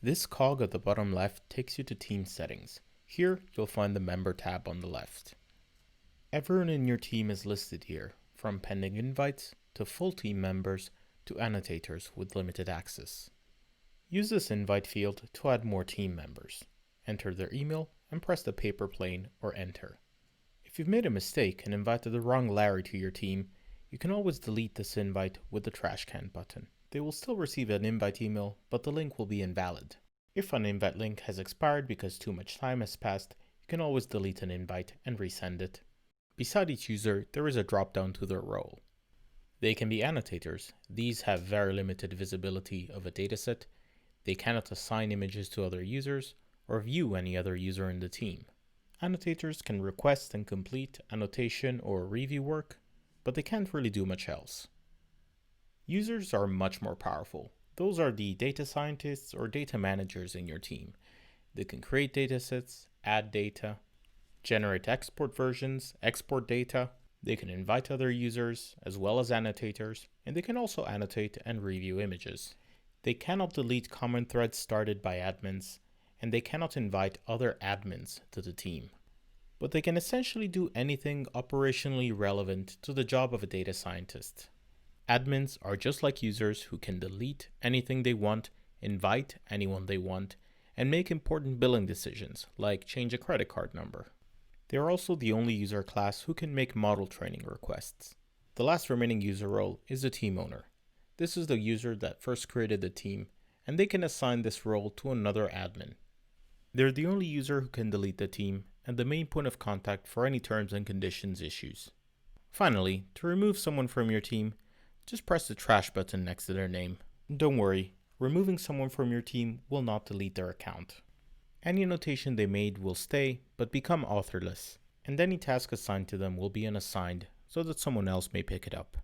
This cog at the bottom left takes you to Team Settings. Here, you'll find the Member tab on the left. Everyone in your team is listed here, from pending invites to full team members to annotators with limited access. Use this invite field to add more team members. Enter their email and press the paper plane or enter. If you've made a mistake and invited the wrong Larry to your team, you can always delete this invite with the trash can button. They will still receive an invite email, but the link will be invalid. If an invite link has expired because too much time has passed, you can always delete an invite and resend it. Beside each user, there is a drop-down to their role. They can be annotators. These have very limited visibility of a dataset. They cannot assign images to other users or view any other user in the team. Annotators can request and complete annotation or review work, but they can't really do much else. Users are much more powerful. Those are the data scientists or data managers in your team. They can create datasets, add data, generate export versions, export data. They can invite other users as well as annotators, and they can also annotate and review images. They cannot delete common threads started by admins, and they cannot invite other admins to the team. But they can essentially do anything operationally relevant to the job of a data scientist. Admins are just like users who can delete anything they want, invite anyone they want, and make important billing decisions like change a credit card number. They are also the only user class who can make model training requests. The last remaining user role is the team owner. This is the user that first created the team, and they can assign this role to another admin. They're the only user who can delete the team and the main point of contact for any terms and conditions issues. Finally, to remove someone from your team, just press the trash button next to their name. Don't worry, removing someone from your team will not delete their account. Any annotation they made will stay but become authorless, and any task assigned to them will be unassigned so that someone else may pick it up.